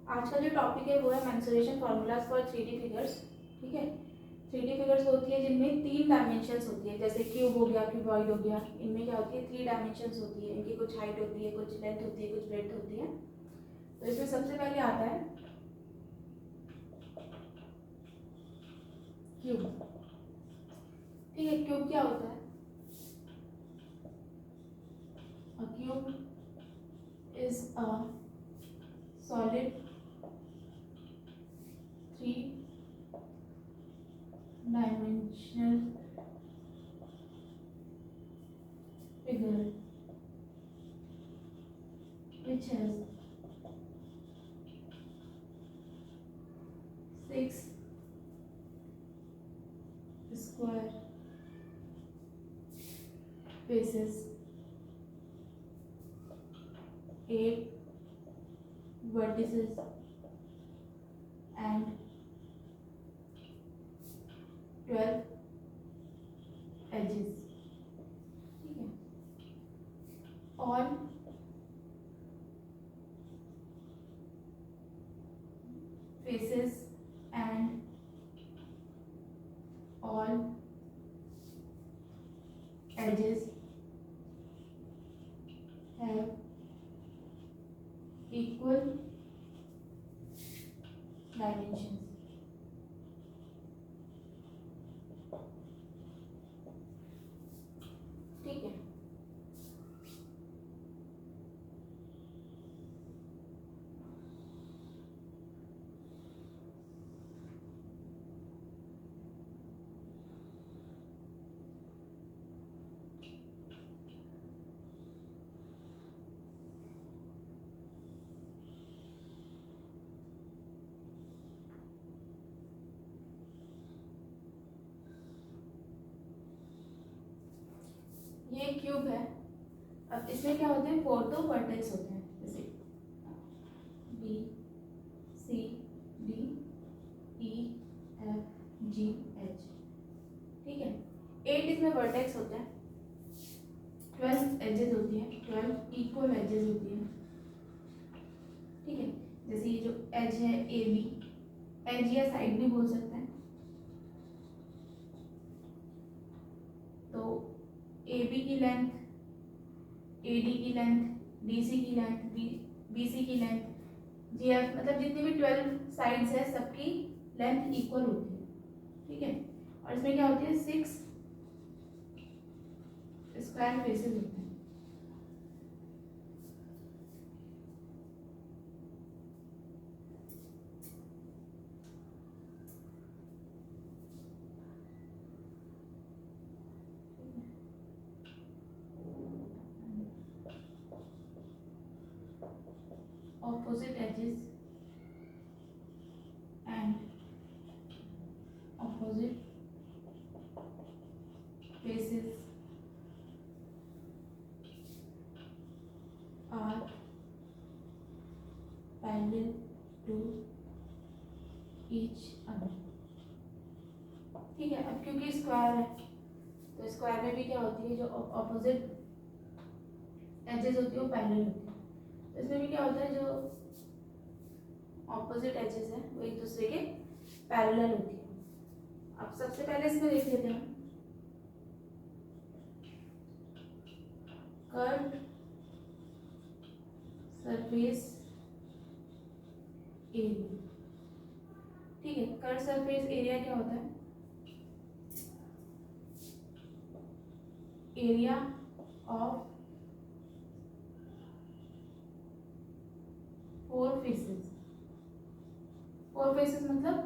आज का जो टॉपिक है वो है mensuration formulas for 3D figures. ठीक है, 3D फिगर्स होती है जिनमें 3 डायमेंशंस होती है, जैसे क्यूब हो गया, क्यूबॉइड हो गया। इनमें क्या होती है, 3 डायमेंशंस होती है। इनकी कुछ हाइट होती है, कुछ लेंथ होती है, कुछ ब्रेड्थ होती है। तो इसमें सबसे पहले आता है क्यूब। ठीक है, क्यूब क्या होता है? A cube is a solid 3-dimensional figure which has 6 square faces, 8 vertices and 12 edges. ठीक है, all faces and all edges have equal dimensions. ठीक है, ये क्यूब है। अब इसमें क्या होते हैं, 4 तो वर्टेक्स होते हैं, जैसे B C D E F G H. ठीक है, 8 इसमें वर्टेक्स होते हैं, 12 एजेस होती हैं, 12 इक्वल एजेस होती हैं। ठीक है, जैसे ये जो एज है ए बी, एज या साइड भी बोल सकते हैं। तो ए बी की लेंथ, ए डी की लेंथ, डी सी की लेंथ, बी सी की लेंथ, जी एफ, मतलब जितनी भी 12 साइड्स है सबकी लेंथ इक्वल होती है। ठीक है, और इसमें क्या होती है, 6 स्क्वायर फेसेस होते हैं। Opposite edges and opposite faces are parallel to each other. ठीक है, अब क्योंकि स्क्वायर है तो स्क्वायर में भी क्या होती है, जो ऑपोजिट एजेस होती है वो पैरेलल होती है। तो इसमें भी क्या होता है, जो ऑपोजिट एजेस है वो एक दूसरे के पैरेलल होती है। अब सबसे पहले इसमें देख लेते हैं कर्व्ड सरफेस एरिया। ठीक है, कर्व्ड सरफेस एरिया क्या होता है, एरिया ऑफ 4 फेसेस। 4 फेसेस मतलब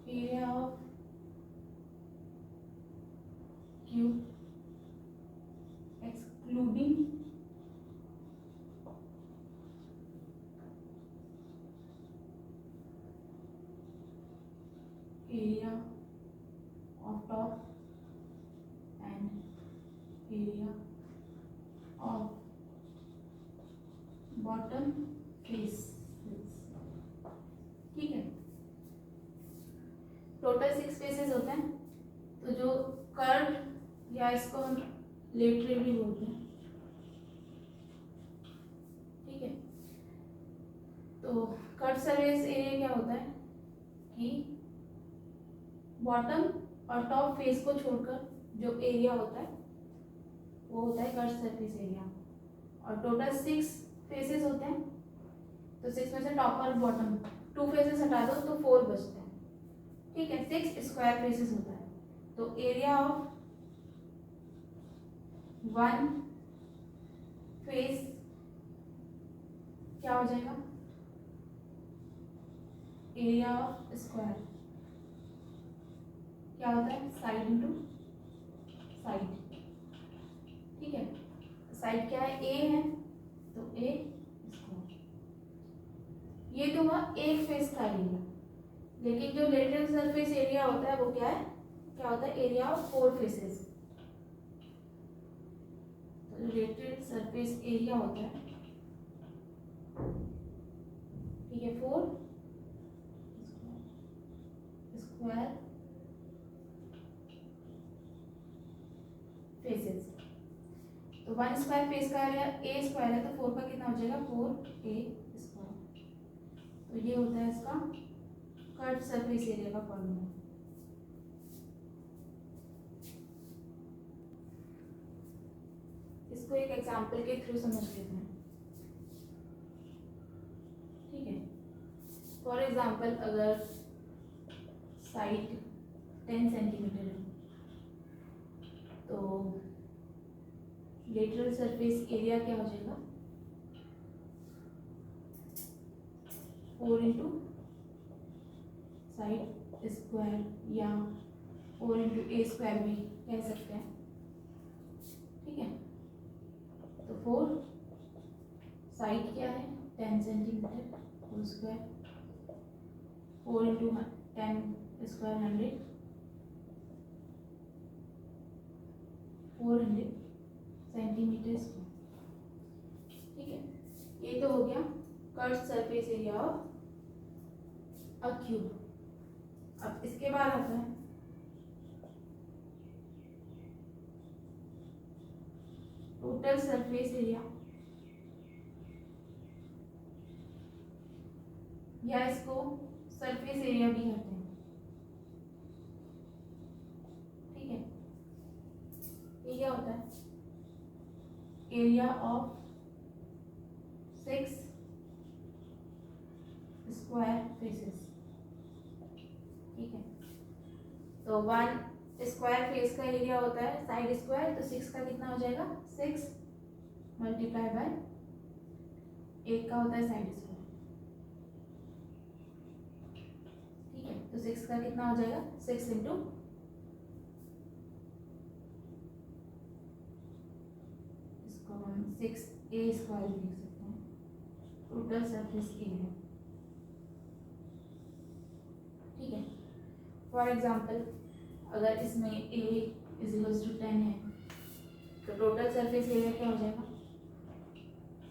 area of cube excluding area of top and area of bottom face. ठीक है, टोटल 6 फेसेस होते हैं। तो जो कर्व या इसको हम लेटरल भी बोलते हैं, ठीक है। तो कट सरफेस एरिया क्या होता है कि बॉटम और टॉप फेस को छोड़कर जो एरिया होता है वो होता है कट सरफेस एरिया। और टोटल 6 फेसेस होते हैं, तो 6 में से टॉप और बॉटम 2 फेसेस हटा दो तो 4 बचते हैं, ठीक है। 6 स्क्वायर फेसेस होता है, तो एरिया ऑफ 1 फेस क्या हो जाएगा, एरिया ऑफ स्क्वायर क्या होता है, साइड इंटू साइड, ठीक है। साइड क्या है, ए है, तो ए स्क्वायर। ये तो हुआ एक फेस का एरिया, लेकिन जो लेटरल सरफेस एरिया होता है वो क्या है, क्या होता है, एरिया ऑफ 4 फेसेस। तो जो लेटरल सरफेस एरिया होता है, ठीक है, 4 स्क्वायर फेसेस। तो 1 स्क्वायर फेस का एरिया ए स्क्वायर है, तो 4 का कितना हो जाएगा, 4a स्क्वायर। तो ये होता है इसका कट सरफेस एरिया का फॉर्मूला। इसको एक एग्जांपल के थ्रू समझ लेते हैं, ठीक है। फॉर एग्जांपल अगर साइड 10 सेंटीमीटर है, तो लेटरल सरफेस एरिया क्या हो जाएगा, 4 इंटू साइड स्क्वायर, या 4 इंटू ए स्क्वायर भी कह सकते हैं, ठीक है। तो 4 साइड क्या है, 10 centimetre whole square, 4 into 10 square 100, 400 centimetre square, ठीक है। ये तो हो गया cut surface area of a cube. अब इसके बाद आता है टोटल सरफेस एरिया, या इसको सरफेस एरिया भी कहते हैं, ठीक है। ये क्या होता है, एरिया ऑफ 6 स्क्वायर फेसेस, ठीक है। तो 1 स्क्वायर फेस का एरिया होता है साइड स्क्वायर, तो 6 का कितना हो जाएगा, 6 मल्टीप्लाई बाय 1 का होता है साइड स्क्वायर, ठीक है। तो 6 का कितना हो जाएगा, 6 इंटू 6a स्क्वायर लिख सकते हैं, टोटल सरफेस एरिया, ठीक है। फॉर एग्जांपल अगर इसमें a इज इक्वल्स टू 10 है, तो टोटल सरफेस एरिया क्या हो जाएगा,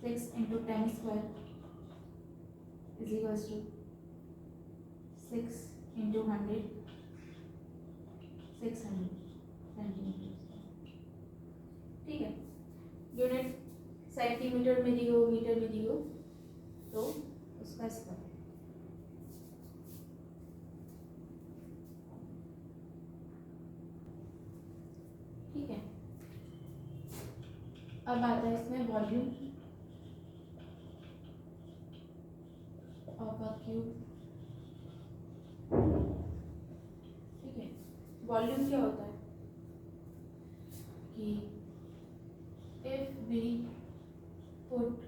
6 into 10 square is equals to 6 into 100, 600 centimetre, ठीक है। यूनिट सेंटीमीटर में दी हो, मीटर में दी हो, तो उसका स्क्वायर, ठीक है। अब आता है इसमें वॉल्यूम ऑफ अ क्यूब, ठीक है। वॉल्यूम क्या होता है कि if we put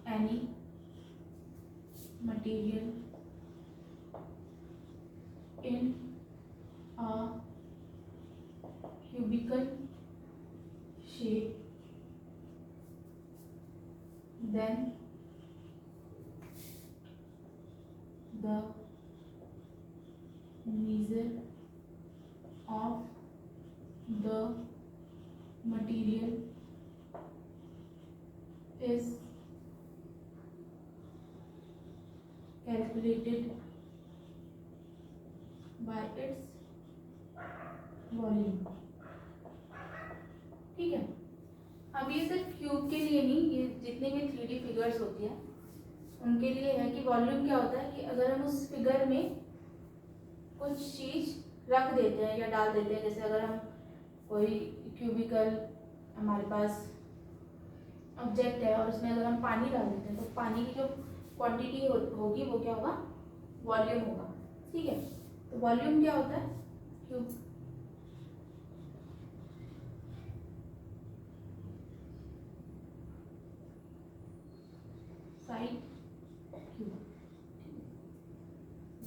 any material in a cubical shape, then the measure of the material is calculated by its volume, ठीक है। अब ये सिर्फ क्यूब के लिए नहीं, ये जितने भी 3D फिगर्स होती है उनके लिए है कि वॉल्यूम क्या होता है कि अगर हम उस फिगर में कुछ चीज़ रख देते हैं या डाल देते हैं, जैसे अगर हम कोई क्यूबिकल हमारे पास ऑब्जेक्ट है और उसमें अगर हम पानी डाल देते हैं तो पानी की जो क्वांटिटी होगी वो क्या होगा, वॉल्यूम होगा। ठीक है, तो वॉल्यूम क्या होता है, क्यूब साइड क्यूब,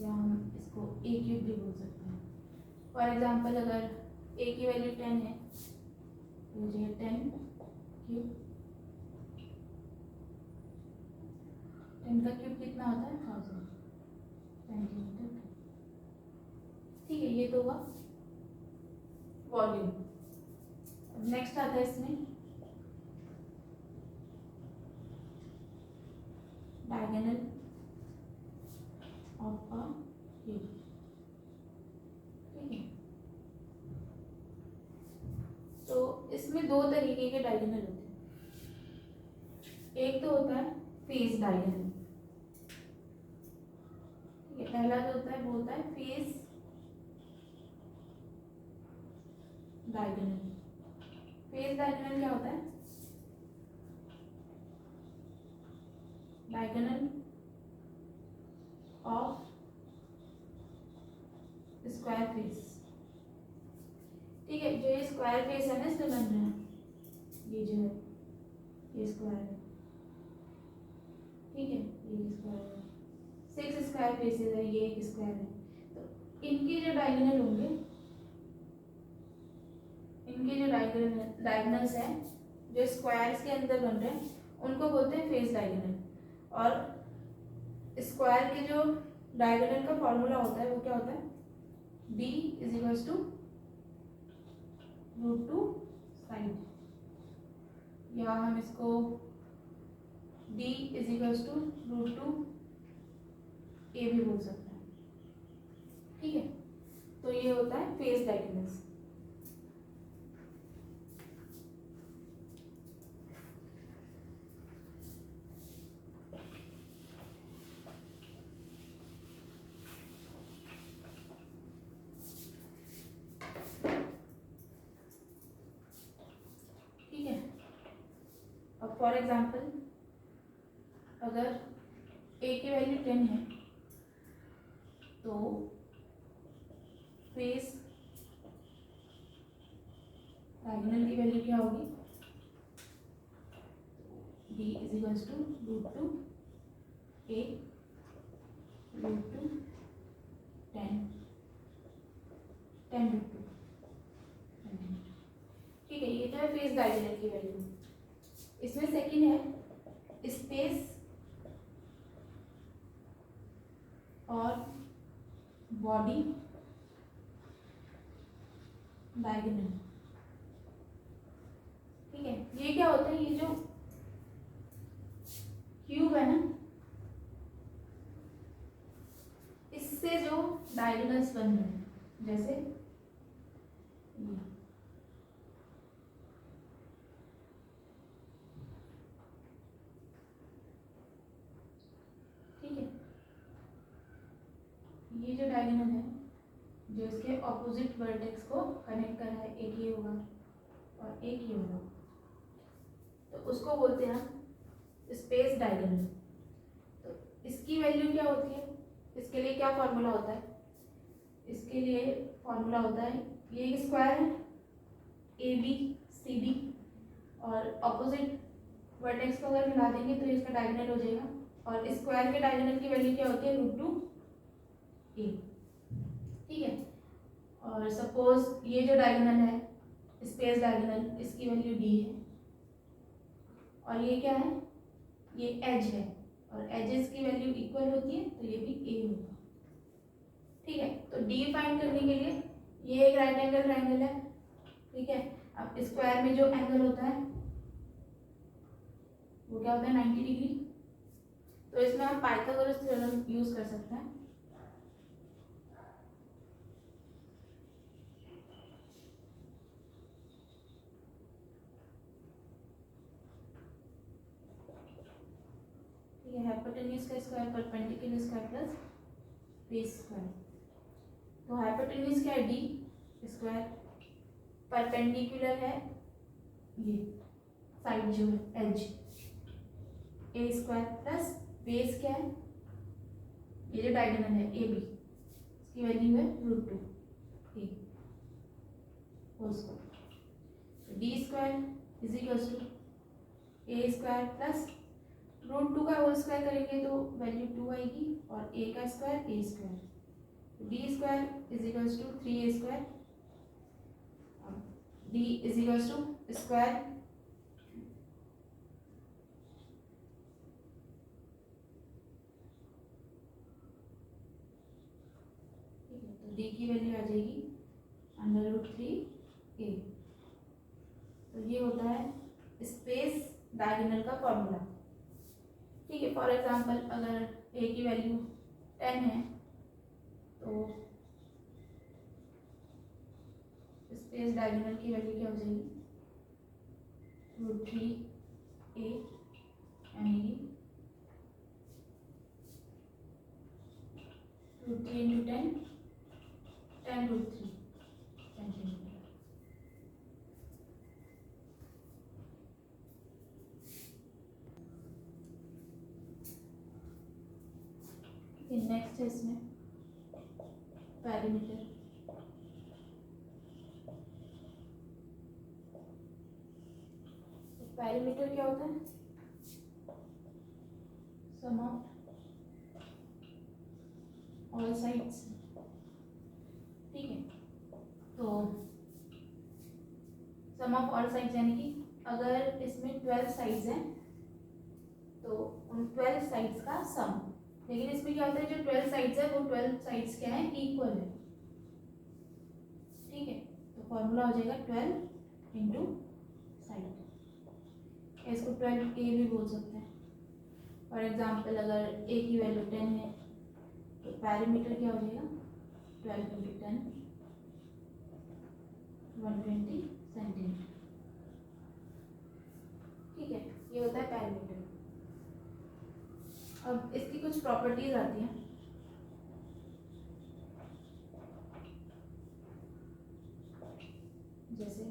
या हम इसको ए क्यूब भी बोल सकते हैं। फॉर एग्जांपल अगर ए की वैल्यू 10 है तो मुझे 10 क्यूब, 10 का क्यूब कितना होता है 1000 सेंटीमीटर। ठीक है, ये तो हुआ वॉल्यूम। नेक्स्ट आता है इसमें डायगोनल ऑफ अ क्यूब। ठीक है, तो इसमें दो तरीके के डायगोनल होते हैं। एक तो होता है फेस डायगोनल। ठीक है, पहला जो होता है वो होता है फेस डायगोनल। फेस डायगोनल क्या होता है, डायगोनल ऑफ स्क्वायर फेस। ठीक है, जो ये स्क्वायर फेस है ना इसमें बन रहा है, ये जो है ये स्क्वायर है। ठीक है, ये स्क्वायर है, 6 स्क्वायर फेसेस है, ये एक स्क्वायर है। तो इनके जो डायगोनल होंगे, इनके जो डायगोनल्स हैं जो स्क्वायर्स के अंदर बन रहे हैं उनको बोलते हैं फेस डायगोनल। और स्क्वायर के जो डायगोनल का फॉर्मूला होता है वो क्या होता है, d इज टू √2 साइड, या हम इसको d इज टू √2 a भी बोल सकते हैं। ठीक है, तो ये होता है फेस डायगोनल्स। ठीक है, अब फॉर एग्जांपल अगर a की वैल्यू 10 है तो फेस डायगोनल की वैल्यू क्या होगी, d इज टू √2 a √2 10 √2। ठीक है, ये तो है फेस डायगोनल की वैल्यू। इसमें सेकंड है स्पेस और बॉडी डायगोनल। ठीक है, ये क्या होता है, ये जो क्यूब है ना इससे जो डायगोनल्स बन रहे हैं, जैसे ये, ठीक है, ये जो डायगोनल है जो इसके ऑपोजिट वर्टेक्स को कनेक्ट कर रहा है, एक ये होगा और एक ये होगा, तो उसको बोलते हैं हम स्पेस डायगोनल। तो इसकी वैल्यू क्या होती है, इसके लिए क्या फॉर्मूला होता है, इसके लिए फॉर्मूला होता है, ये एक स्क्वायर है ABCD और ऑपोजिट वर्टेक्स को अगर मिला देंगे तो इसका डायगोनल हो जाएगा। और स्क्वायर के डायगोनल की वैल्यू क्या होती है, √2 a। ठीक है, और सपोज ये जो डायगोनल है स्पेस डायगोनल, इसकी वैल्यू d है और ये क्या है, ये एज है और एजेस की वैल्यू इक्वल होती है तो ये भी a होगा। ठीक है, तो d फाइंड करने के लिए ये एक राइट एंगल ट्रायंगल है। ठीक है, अब स्क्वायर में जो एंगल होता है वो क्या होता है 90 डिग्री। तो इसमें हम पाइथागोरस थ्योरम यूज कर सकते हैं। हाइपोटेन्यूज का square perpendicular square plus base square. तो हाइपोटेन्यूज क्या है, डी स्क्वायर, परपेंडिकुलर है ये साइड जो है एज, ए स्क्वायर प्लस बेस क्या है, ये जो डायगोनल है ए बी, इसकी वैल्यू है √2 a whole square. D square is equals to A square plus √2 का होल स्क्वायर करेंगे तो वैल्यू 2 आएगी, और ए का square a square. D square is equals to 3a square, d is equals to square d की value आ जाएगी √3a। तो ये होता है स्पेस डायगोनल का फॉर्मूला। ठीक है, फॉर एग्जांपल अगर a की वैल्यू 10 है तो स्पेस डायगोनल की वैल्यू क्या हो जाएगी, √3a यानी √3 × 10 10√3 सेंटीमीटर। नेक्स्ट है इसमें पैरीमीटर। पैरीमीटर क्या होता है, सम ऑफ ऑल साइड्स। ठीक है, तो सम ऑफ ऑल साइड्स यानी कि अगर इसमें 12 साइड्स हैं तो उन 12 साइड्स का सम। लेकिन इसमें क्या होता है, जो 12 साइड्स है वो 12 साइड्स क्या है, इक्वल है। ठीक है, तो फॉर्मूला हो जाएगा 12 इंटू साइड, इसको 12a भी बोल सकते हैं। फॉर एग्जांपल अगर a की वैल्यू 10 है तो पैरीमीटर क्या हो जाएगा, 12 इंटू 10 120 सेंटीमीटर। ठीक है, ये होता है पैरीमीटर। अब इसकी कुछ प्रॉपर्टीज आती हैं। जैसे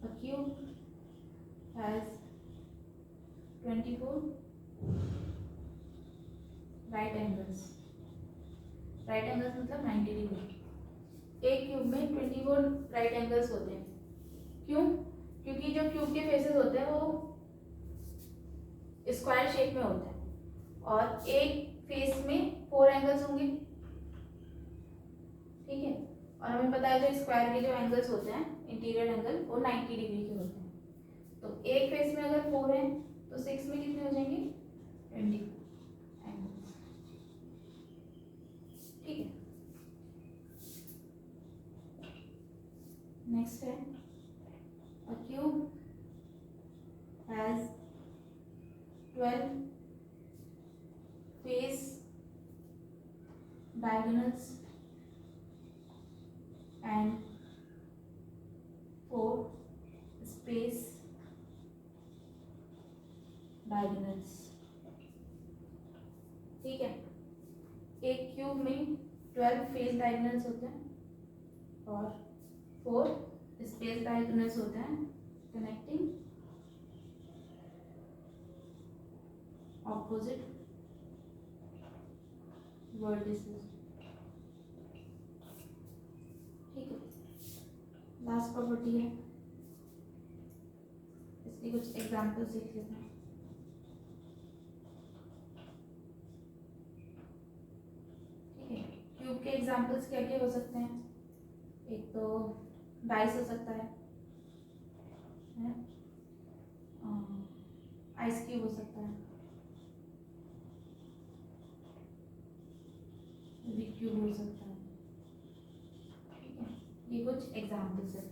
a cube has 24 right angles. Right angles मतलब 90 डिग्री। एक क्यूब में 24 राइट एंगल्स होते हैं। क्यों? क्योंकि जो क्यूब के फेसेस होते हैं वो स्क्वायर शेप में होता है और एक फेस में 4 एंगल्स होंगे। ठीक है, और हमें पता है जो स्क्वायर के जो एंगल्स होते हैं इंटीरियर एंगल वो 90 डिग्री के होते हैं। तो एक फेस में अगर 4 है तो 6 में कितने हो जाएंगे, 20 एंगल्स। ठीक है, नेक्स्ट है a cube has 12 face diagonals and 4 space diagonals। ठीक है, एक क्यूब में 12 फेस डायगोनल्स होते हैं और 4 स्पेस डायगोनल्स होते हैं कनेक्टिंग ऑपोजिट वर्टिसेस। ठीक है, लास्ट प्रॉपर्टी है, इसकी कुछ एग्जांपल्स देख लेते हैं। ठीक है, क्यूब के एग्जांपल्स क्या क्या हो सकते हैं, एक तो डाइस हो सकता है, आइस क्यूब हो सकता है, रूबिक क्यूब हो सकता है। ठीक है, ये कुछ एग्जांपल्स है।